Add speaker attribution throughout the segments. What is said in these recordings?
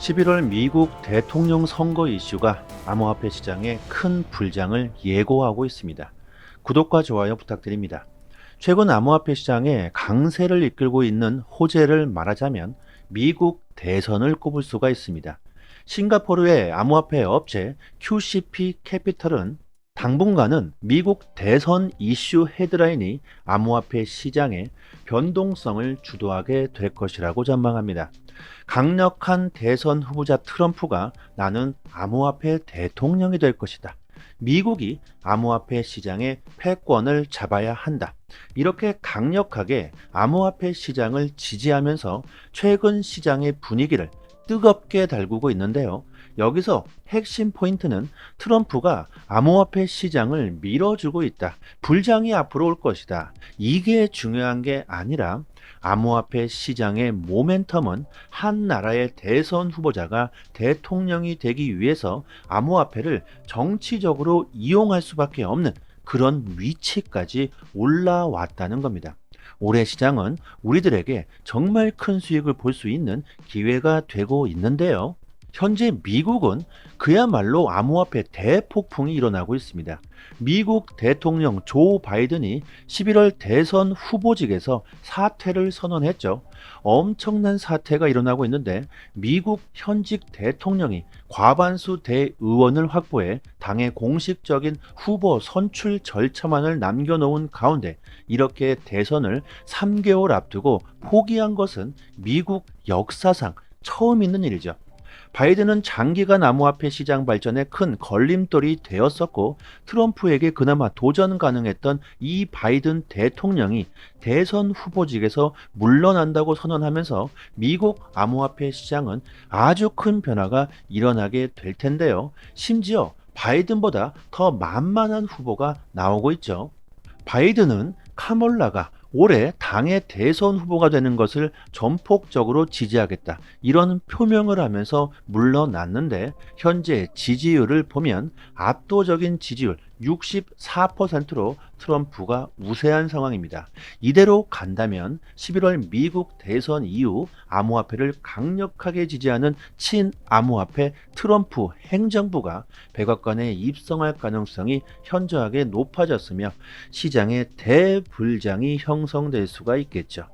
Speaker 1: 11월 미국 대통령 선거 이슈가 암호화폐 시장에 큰 불장을 예고하고 있습니다. 구독과 좋아요 부탁드립니다. 최근 암호화폐 시장에 강세를 이끌고 있는 호재를 말하자면 미국 대선을 꼽을 수가 있습니다. 싱가포르의 암호화폐 업체 QCP 캐피털은 당분간은 미국 대선 이슈 헤드라인이 암호화폐 시장의 변동성을 주도하게 될 것이라고 전망합니다. 강력한 대선 후보자 트럼프가 나는 암호화폐 대통령이 될 것이다. 미국이 암호화폐 시장의 패권을 잡아야 한다. 이렇게 강력하게 암호화폐 시장을 지지하면서 최근 시장의 분위기를 뜨겁게 달구고 있는데요. 여기서 핵심 포인트는 트럼프가 암호화폐 시장을 밀어주고 있다. 불장이 앞으로 올 것이다. 이게 중요한 게 아니라 암호화폐 시장의 모멘텀은 한 나라의 대선 후보자가 대통령이 되기 위해서 암호화폐를 정치적으로 이용할 수밖에 없는 그런 위치까지 올라왔다는 겁니다. 올해 시장은 우리들에게 정말 큰 수익을 볼 수 있는 기회가 되고 있는데요. 현재 미국은 그야말로 암호화폐 대폭풍이 일어나고 있습니다. 미국 대통령 조 바이든이 11월 대선 후보직에서 사퇴를 선언했죠. 엄청난 사태가 일어나고 있는데 미국 현직 대통령이 과반수 대의원을 확보해 당의 공식적인 후보 선출 절차만을 남겨놓은 가운데 이렇게 대선을 3개월 앞두고 포기한 것은 미국 역사상 처음 있는 일이죠. 바이든은 장기간 암호화폐 시장 발전에 큰 걸림돌이 되었었고 트럼프에게 그나마 도전 가능했던 이 바이든 대통령이 대선 후보직에서 물러난다고 선언하면서 미국 암호화폐 시장은 아주 큰 변화가 일어나게 될 텐데요. 심지어 바이든보다 더 만만한 후보가 나오고 있죠. 바이든은 카몰라가 올해 당의 대선 후보가 되는 것을 전폭적으로 지지하겠다. 이런 표명을 하면서 물러났는데 현재 지지율을 보면 압도적인 지지율 64%로 트럼프가 우세한 상황입니다. 이대로 간다면 11월 미국 대선 이후 암호화폐를 강력하게 지지하는 친암호화폐 트럼프 행정부가 백악관에 입성할 가능성이 현저하게 높아졌으며 시장에 대불장이 형성될 수가 있겠죠.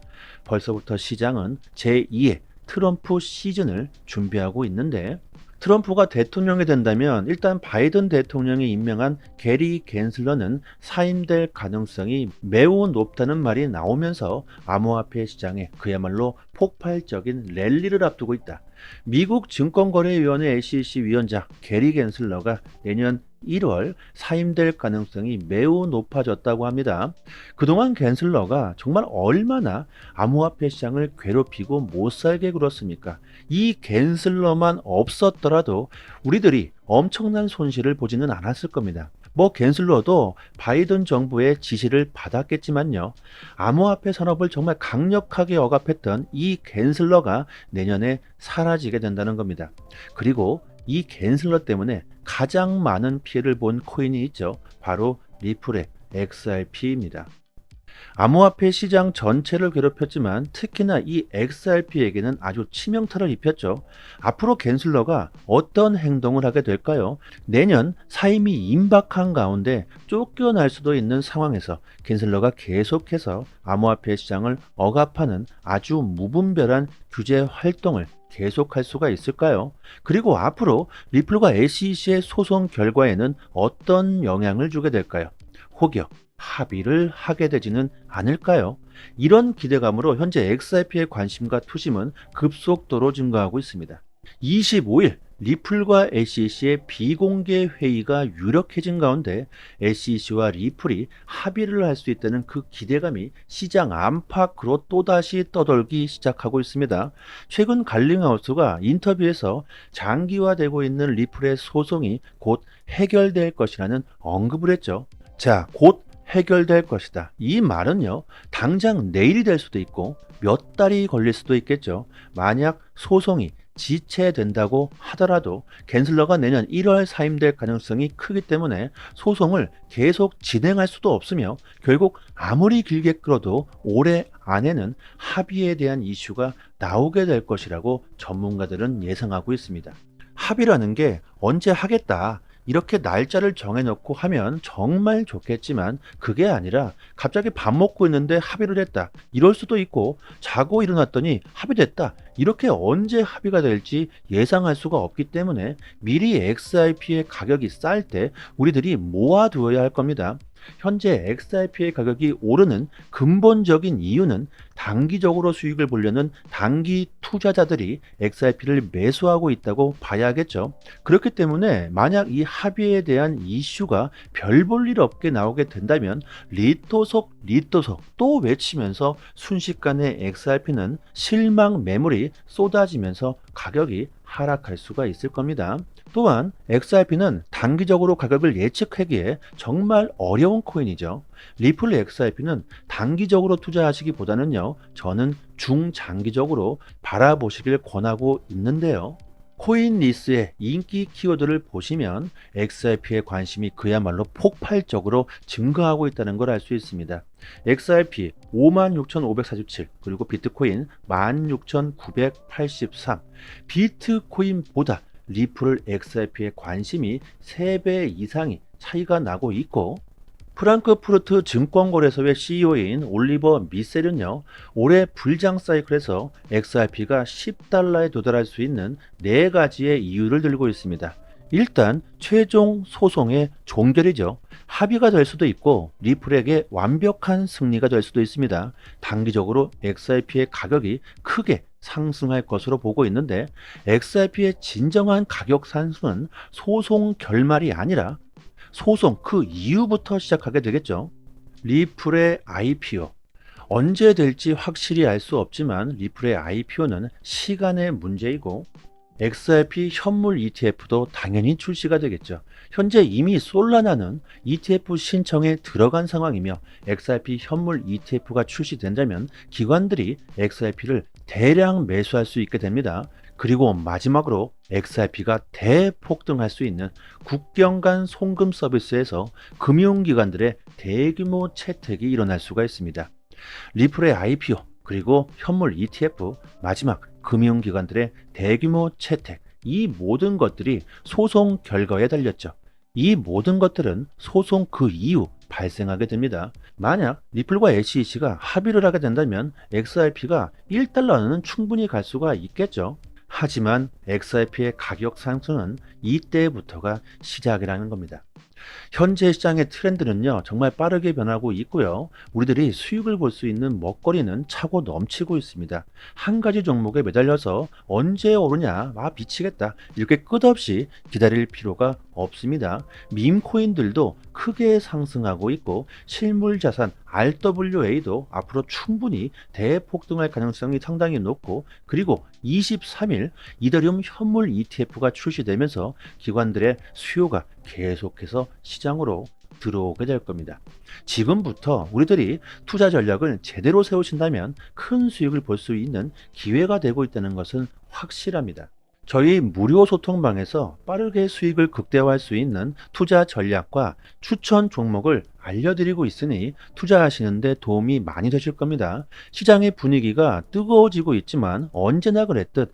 Speaker 1: 벌써부터 시장은 제2의 트럼프 시즌을 준비하고 있는데 트럼프가 대통령이 된다면 일단 바이든 대통령이 임명한 게리 갠슬러는 사임될 가능성이 매우 높다는 말이 나오면서 암호화폐 시장에 그야말로 폭발적인 랠리를 앞두고 있다. 미국 증권거래위원회 SEC 위원장 게리 갠슬러가 내년 1월 사임될 가능성이 매우 높아졌다고 합니다. 그동안 갠슬러가 정말 얼마나 암호화폐 시장을 괴롭히고 못살게 굴었습니까? 이 갠슬러만 없었더라도 우리들이 엄청난 손실을 보지는 않았을 겁니다. 갠슬러도 바이든 정부의 지시를 받았겠지만요. 암호화폐 산업을 정말 강력하게 억압했던 이 갠슬러가 내년에 사라지게 된다는 겁니다. 그리고 이 갠슬러 때문에 가장 많은 피해를 본 코인이 있죠. 바로 리플의 XRP입니다. 암호화폐 시장 전체를 괴롭혔지만 특히나 이 XRP에게는 아주 치명타를 입혔죠. 앞으로 갠슬러가 어떤 행동을 하게 될까요? 내년 사임이 임박한 가운데 쫓겨날 수도 있는 상황에서 갠슬러가 계속해서 암호화폐 시장을 억압하는 아주 무분별한 규제 활동을 계속할 수가 있을까요? 그리고 앞으로 리플과 SEC의 소송 결과에는 어떤 영향을 주게 될까요? 혹여 합의를 하게 되지는 않을까요? 이런 기대감으로 현재 XRP의 관심과 투심은 급속도로 증가하고 있습니다. 25일 리플과 SEC의 비공개 회의가 유력해진 가운데 SEC와 리플이 합의를 할 수 있다는 그 기대감이 시장 안팎으로 또다시 떠돌기 시작하고 있습니다. 최근 갈링하우스가 인터뷰에서 장기화되고 있는 리플의 소송이 곧 해결될 것이라는 언급을 했죠. 자, 곧 해결될 것이다. 이 말은요, 당장 내일이 될 수도 있고 몇 달이 걸릴 수도 있겠죠. 만약 소송이 지체된다고 하더라도 갠슬러가 내년 1월 사임될 가능성이 크기 때문에 소송을 계속 진행할 수도 없으며 결국 아무리 길게 끌어도 올해 안에는 합의에 대한 이슈가 나오게 될 것이라고 전문가들은 예상하고 있습니다. 합의라는 게 언제 하겠다, 이렇게 날짜를 정해놓고 하면 정말 좋겠지만 그게 아니라 갑자기 밥 먹고 있는데 합의를 했다, 이럴 수도 있고 자고 일어났더니 합의됐다, 이렇게 언제 합의가 될지 예상할 수가 없기 때문에 미리 XRP의 가격이 쌀 때 우리들이 모아두어야 할 겁니다. 현재 XRP의 가격이 오르는 근본적인 이유는 단기적으로 수익을 보려는 단기 투자자들이 XRP를 매수하고 있다고 봐야겠죠. 그렇기 때문에 만약 이 합의에 대한 이슈가 별 볼 일 없게 나오게 된다면 리토속 또 외치면서 순식간에 XRP는 실망 매물이 쏟아지면서 가격이 하락할 수가 있을 겁니다. 또한 XRP는 단기적으로 가격을 예측하기에 정말 어려운 코인이죠. 리플 XRP는 단기적으로 투자하시기보다는요, 저는 중장기적으로 바라보시길 권하고 있는데요. 코인리스의 인기 키워드를 보시면 XRP의 관심이 그야말로 폭발적으로 증가하고 있다는 걸 알 수 있습니다. XRP 56,547, 그리고 비트코인 16,983, 비트코인보다 리플 XRP의 관심이 3배 이상이 차이가 나고 있고, 프랑크푸르트 증권거래소의 CEO인 올리버 미셀은요, 올해 불장 사이클에서 XRP가 $10에 도달할 수 있는 4가지의 이유를 들고 있습니다. 일단 최종 소송의 종결이죠. 합의가 될 수도 있고 리플에게 완벽한 승리가 될 수도 있습니다. 단기적으로 XRP의 가격이 크게 상승할 것으로 보고 있는데, XRP의 진정한 가격 상승은 소송 결말이 아니라 소송 그 이후부터 시작하게 되겠죠. 리플의 IPO, 언제 될지 확실히 알 수 없지만 리플의 IPO는 시간의 문제이고, XRP 현물 ETF도 당연히 출시가 되겠죠. 현재 이미 솔라나는 ETF 신청에 들어간 상황이며 XRP 현물 ETF가 출시된다면 기관들이 XRP를 대량 매수할 수 있게 됩니다. 그리고 마지막으로 XRP가 대폭등할 수 있는 국경 간 송금 서비스에서 금융기관들의 대규모 채택이 일어날 수가 있습니다. 리플의 IPO, 그리고 현물 ETF, 마지막 금융기관들의 대규모 채택, 이 모든 것들이 소송 결과에 달렸죠. 이 모든 것들은 소송 그 이후 발생하게 됩니다. 만약 리플과 SEC가 합의를 하게 된다면 XRP가 $1는 충분히 갈 수가 있겠죠. 하지만 XRP의 가격 상승은 이때부터가 시작이라는 겁니다. 현재 시장의 트렌드는요, 정말 빠르게 변하고 있고요. 우리들이 수익을 볼 수 있는 먹거리는 차고 넘치고 있습니다. 한 가지 종목에 매달려서 언제 오르냐, 미치겠다, 이렇게 끝없이 기다릴 필요가 없습니다. 밈코인들도 크게 상승하고 있고 실물 자산 RWA도 앞으로 충분히 대폭등할 가능성이 상당히 높고, 그리고 23일 이더리움 현물 ETF가 출시되면서 기관들의 수요가 계속해서 시장으로 들어오게 될 겁니다. 지금부터 우리들이 투자 전략을 제대로 세우신다면 큰 수익을 볼 수 있는 기회가 되고 있다는 것은 확실합니다. 저희 무료 소통방에서 빠르게 수익을 극대화할 수 있는 투자 전략과 추천 종목을 알려드리고 있으니 투자하시는 데 도움이 많이 되실 겁니다. 시장의 분위기가 뜨거워지고 있지만 언제나 그랬듯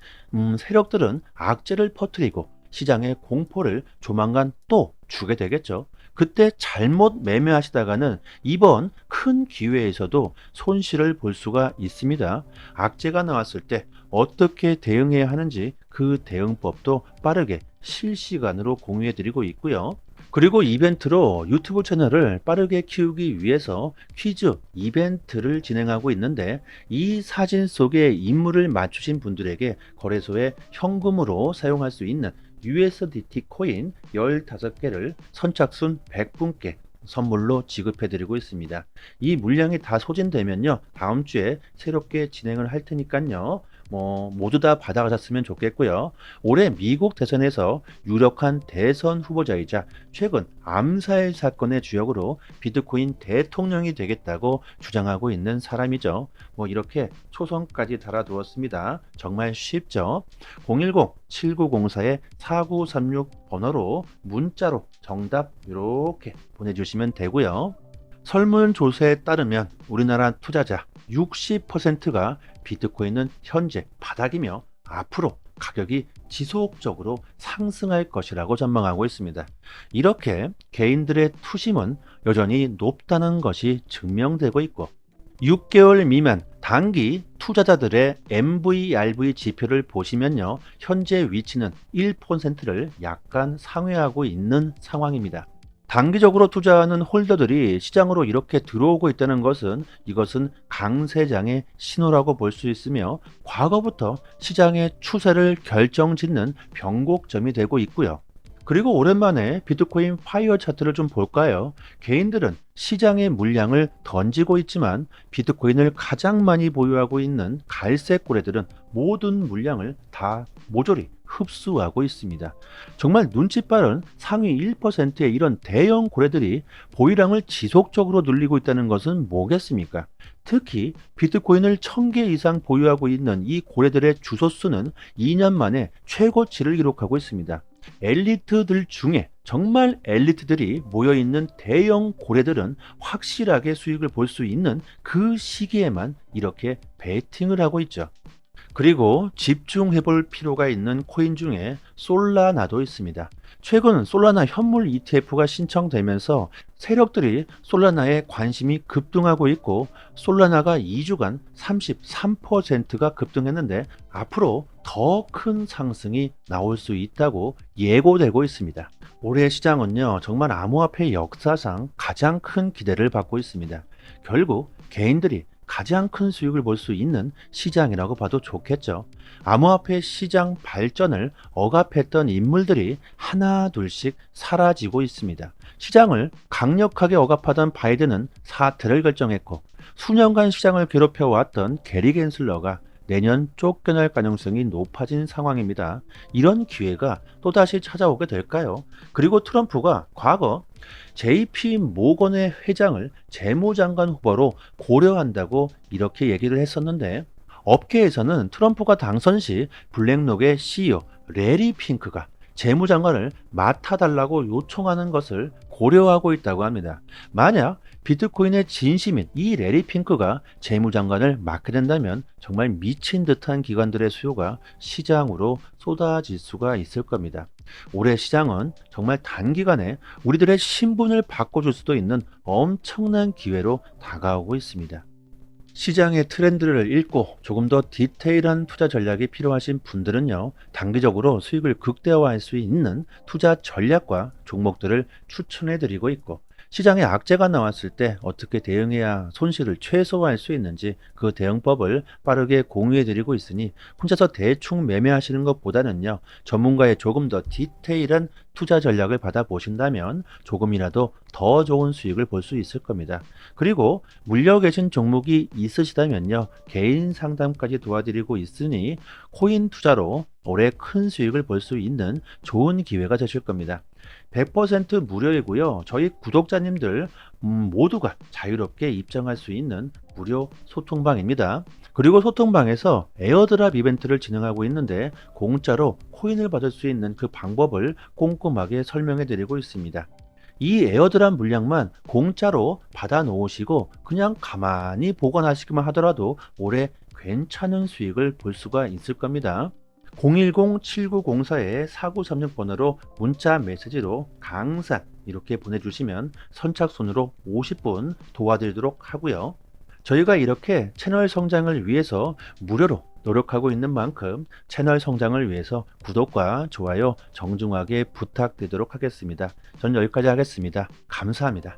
Speaker 1: 세력들은 악재를 퍼뜨리고 시장의 공포를 조만간 또 주게 되겠죠. 그때 잘못 매매하시다가는 이번 큰 기회에서도 손실을 볼 수가 있습니다. 악재가 나왔을 때 어떻게 대응해야 하는지 그 대응법도 빠르게 실시간으로 공유해 드리고 있고요. 그리고 이벤트로 유튜브 채널을 빠르게 키우기 위해서 퀴즈 이벤트를 진행하고 있는데, 이 사진 속의 인물을 맞추신 분들에게 거래소에 현금으로 사용할 수 있는 USDT 코인 15개를 선착순 100분께 선물로 지급해드리고 있습니다. 이 물량이 다 소진되면요, 다음 주에 새롭게 진행을 할 테니까요, 모두 다 받아가셨으면 좋겠고요. 올해 미국 대선에서 유력한 대선 후보자이자 최근 암살 사건의 주역으로 비트코인 대통령이 되겠다고 주장하고 있는 사람이죠. 이렇게 초성까지 달아두었습니다. 정말 쉽죠? 010-7904-4936 번호로 문자로 정답 이렇게 보내주시면 되고요. 설문조사에 따르면 우리나라 투자자 60%가 비트코인은 현재 바닥이며 앞으로 가격이 지속적으로 상승할 것이라고 전망하고 있습니다. 이렇게 개인들의 투심은 여전히 높다는 것이 증명되고 있고 6개월 미만 단기 투자자들의 MVRV 지표를 보시면요. 현재 위치는 1%를 약간 상회하고 있는 상황입니다. 단기적으로 투자하는 홀더들이 시장으로 이렇게 들어오고 있다는 것은 이것은 강세장의 신호라고 볼 수 있으며 과거부터 시장의 추세를 결정짓는 변곡점이 되고 있고요. 그리고 오랜만에 비트코인 파이어 차트를 좀 볼까요? 개인들은 시장의 물량을 던지고 있지만 비트코인을 가장 많이 보유하고 있는 갈색 고래들은 모든 물량을 다 모조리 흡수하고 있습니다. 정말 눈치 빠른 상위 1%의 이런 대형 고래들이 보유량을 지속적으로 늘리고 있다는 것은 뭐겠습니까? 특히 비트코인을 1000개 이상 보유하고 있는 이 고래들의 주소 수는 2년 만에 최고치를 기록하고 있습니다. 엘리트들 중에 정말 엘리트들이 모여있는 대형 고래들은 확실하게 수익을 볼 수 있는 그 시기에만 이렇게 베팅을 하고 있죠. 그리고 집중해 볼 필요가 있는 코인 중에 솔라나도 있습니다. 최근 솔라나 현물 ETF가 신청되면서 세력들이 솔라나에 관심이 급등하고 있고 솔라나가 2주간 33%가 급등했는데 앞으로 더 큰 상승이 나올 수 있다고 예고되고 있습니다. 올해 시장은요, 정말 암호화폐 역사상 가장 큰 기대를 받고 있습니다. 결국 개인들이 가장 큰 수익을 볼 수 있는 시장이라고 봐도 좋겠죠. 암호화폐 시장 발전을 억압했던 인물들이 하나 둘씩 사라지고 있습니다. 시장을 강력하게 억압하던 바이든은 사퇴를 결정했고 수년간 시장을 괴롭혀왔던 게리 겐슬러가 내년 쫓겨날 가능성이 높아진 상황입니다. 이런 기회가 또다시 찾아오게 될까요? 그리고 트럼프가 과거 JP 모건의 회장을 재무장관 후보로 고려한다고 이렇게 얘기를 했었는데 업계에서는 트럼프가 당선 시 블랙록의 CEO 레리 핑크가 재무장관을 맡아달라고 요청하는 것을 고려하고 있다고 합니다. 만약 비트코인의 진심인 이 레리 핑크가 재무장관을 맡게 된다면 정말 미친 듯한 기관들의 수요가 시장으로 쏟아질 수가 있을 겁니다. 올해 시장은 정말 단기간에 우리들의 신분을 바꿔줄 수도 있는 엄청난 기회로 다가오고 있습니다. 시장의 트렌드를 읽고 조금 더 디테일한 투자 전략이 필요하신 분들은요, 단기적으로 수익을 극대화할 수 있는 투자 전략과 종목들을 추천해 드리고 있고, 시장에 악재가 나왔을 때 어떻게 대응해야 손실을 최소화할 수 있는지 그 대응법을 빠르게 공유해 드리고 있으니 혼자서 대충 매매하시는 것보다는요, 전문가의 조금 더 디테일한 투자 전략을 받아보신다면 조금이라도 더 좋은 수익을 볼 수 있을 겁니다. 그리고 물려 계신 종목이 있으시다면요, 개인 상담까지 도와드리고 있으니 코인 투자로 올해 큰 수익을 볼 수 있는 좋은 기회가 되실 겁니다. 100% 무료이고요. 저희 구독자님들 모두가 자유롭게 입장할 수 있는 무료 소통방입니다. 그리고 소통방에서 에어드랍 이벤트를 진행하고 있는데 공짜로 코인을 받을 수 있는 그 방법을 꼼꼼하게 설명해 드리고 있습니다. 이 에어드랍 물량만 공짜로 받아 놓으시고 그냥 가만히 보관하시기만 하더라도 올해 괜찮은 수익을 볼 수가 있을 겁니다. 010-7904-4936 번호로 문자 메시지로 강산 이렇게 보내주시면 선착순으로 50분 도와드리도록 하고요. 저희가 이렇게 채널 성장을 위해서 무료로 노력하고 있는 만큼 채널 성장을 위해서 구독과 좋아요 정중하게 부탁드리도록 하겠습니다. 전 여기까지 하겠습니다. 감사합니다.